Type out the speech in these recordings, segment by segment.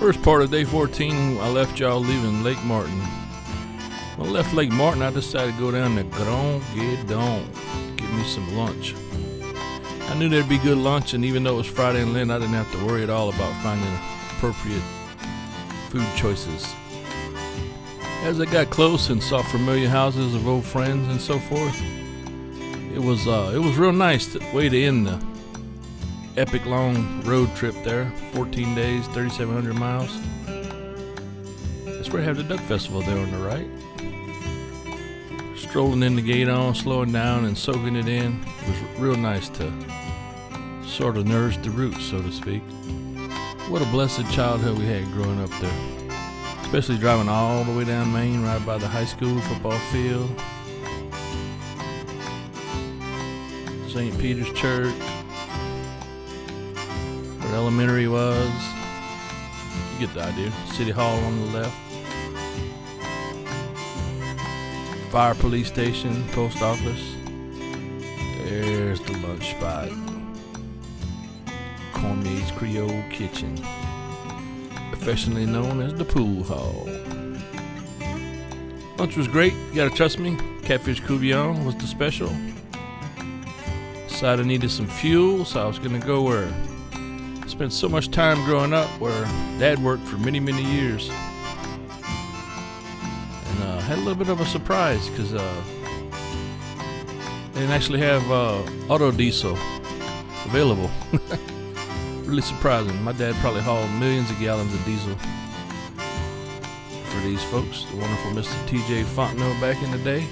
First part of day 14, I left y'all leaving Lake Martin. When I left Lake Martin, I decided to go down to Gueydan, get me some lunch. I knew there'd be good lunch, and even though it was Friday and Lent, I didn't have to worry at all about finding appropriate food choices. As I got close and saw familiar houses of old friends and so forth, it was real nice way to end the epic long road trip there. 14 days, 3,700 miles. That's where I have the Duck Festival there on the right. Strolling into Gueydan, slowing down and soaking it in. It was real nice to sort of nourish the roots, so to speak. What a blessed childhood we had growing up there. Especially driving all the way down Main, right by the high school football field. St. Peter's Church. Where elementary was. You get the idea. City Hall on the left. Fire police station, post office. There's the lunch spot. Cormier's Creole Kitchen, affectionately known as the pool hall. Lunch was great, you gotta trust me. Catfish courgette was the special. Decided I needed some fuel, so I was gonna go where I spent so much time growing up, where Dad worked for many, many years. And had a little bit of a surprise, because they didn't actually have auto diesel available. Really surprising. My dad probably hauled millions of gallons of diesel for these folks. The wonderful Mr. TJ Fontenot back in the day.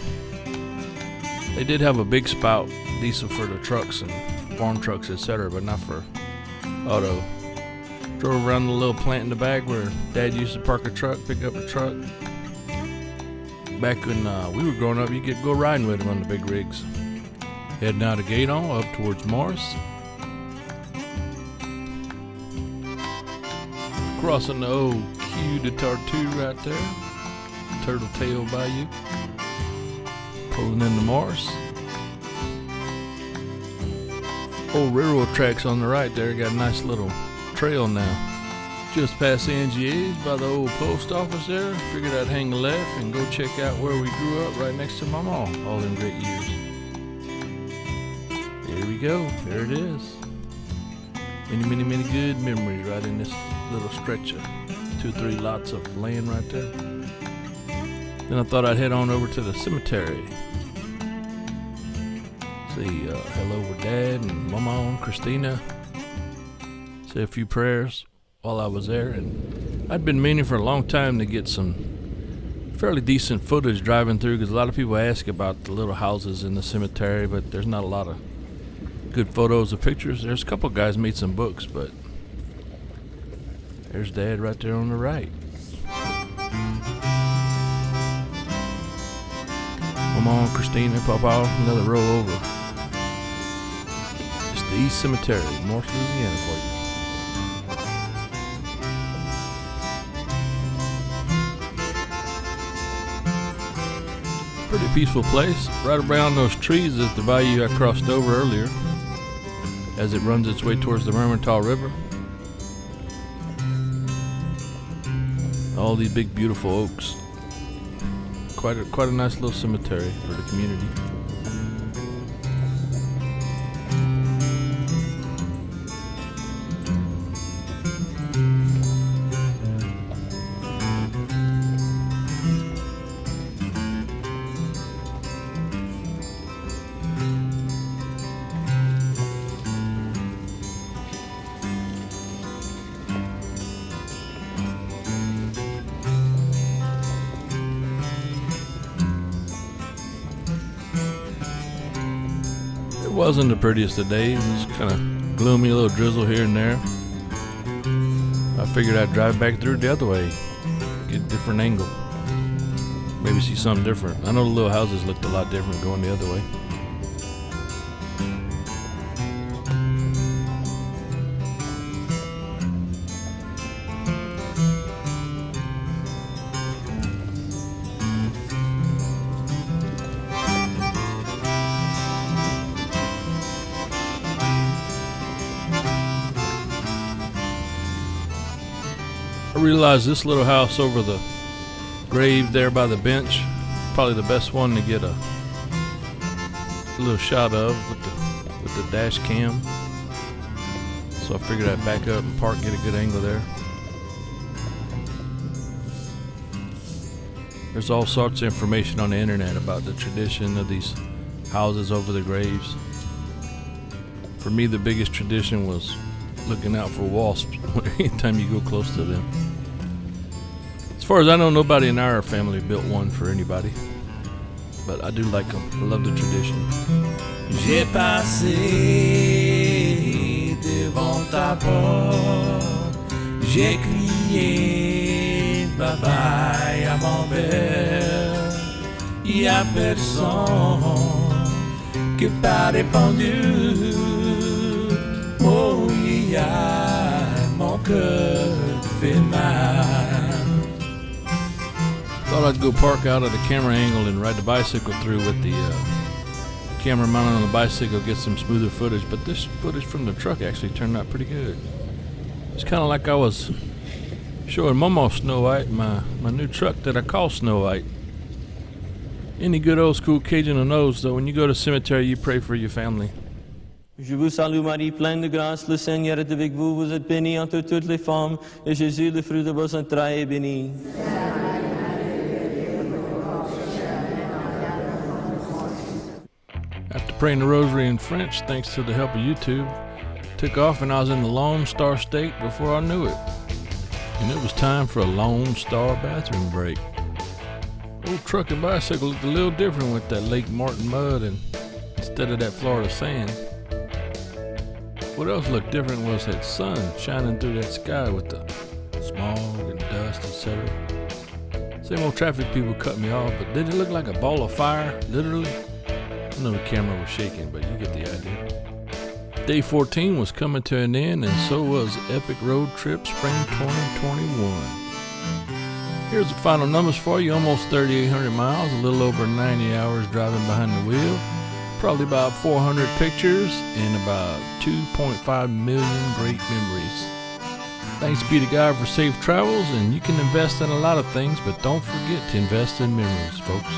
They did have a big spout diesel for the trucks and farm trucks, etc., but not for auto. Drove around the little plant in the back where Dad used to park a truck, pick up a truck. Back when we were growing up, you could go riding with him on the big rigs. Heading out of Gueydan up towards Morse. Crossing the old Queue de Tortue right there. Turtle Tail Bayou. Pulling into Morse. Old railroad tracks on the right there. Got a nice little trail now. Just past Angier's by the old post office there. Figured I'd hang a left and go check out where we grew up right next to my mom all them great years. There we go. There it is. Many, many, many good memories right in this little stretch of 2 or 3 lots of land right there. Then I thought I'd head on over to the cemetery. Say hello with Dad and Mama and Christina. Say a few prayers while I was there. And I'd been meaning for a long time to get some fairly decent footage driving through, because a lot of people ask about the little houses in the cemetery, but there's not a lot of good photos or pictures. There's a couple guys made some books, but there's Dad right there on the right. Mama, Christina, Papa, another row over. It's the Istre Cemetery, Morse, Louisiana for you. Pretty peaceful place. Right around those trees is the bayou I crossed over earlier, as it runs its way towards the Mermentau River. All these big, beautiful oaks. Quite a nice little cemetery for the community. It wasn't the prettiest of days. It was kind of gloomy, a little drizzle here and there. I figured I'd drive back through the other way, get a different angle, maybe see something different. I know the little houses looked a lot different going the other way. I realized this little house over the grave there by the bench, probably the best one to get a little shot of with the dash cam. So I figured I'd back up and park, get a good angle there. There's all sorts of information on the internet about the tradition of these houses over the graves. For me, the biggest tradition was looking out for wasps anytime you go close to them. As far as I know, nobody in our family built one for anybody, but I do like them. I love the tradition. J'ai passé devant ta porte, j'ai crié bye bye à mon père. Y a personne qui pas répondu. Oh, y a mon cœur fait mal. Thought I'd go park out at a camera angle and ride the bicycle through with the camera mounted on the bicycle, get some smoother footage, but this footage from the truck actually turned out pretty good. It's kind of like I was showing Momo Snow White, my new truck that I call Snow White. Any good old school Cajun knows, though, when you go to cemetery, you pray for your family. Je vous salue Marie, pleine de grâce, le Seigneur est avec vous. Vous êtes bénie entre toutes les femmes, et Jésus, le fruit de vos entrailles, est béni. After praying the rosary in French, thanks to the help of YouTube, took off and I was in the Lone Star State before I knew it. And it was time for a Lone Star bathroom break. Old truck and bicycle looked a little different with that Lake Martin mud instead of that Florida sand. What else looked different was that sun shining through that sky with the smog and dust, etc. Same old traffic people cut me off, but did it look like a ball of fire, literally? I know the camera was shaking, but you get the idea. Day 14 was coming to an end, and so was Epic Road Trip Spring 2021. Here's the final numbers for you. Almost 3,800 miles, a little over 90 hours driving behind the wheel. Probably about 400 pictures and about 2.5 million great memories. Thanks be to God for safe travels, and you can invest in a lot of things, but don't forget to invest in memories, folks.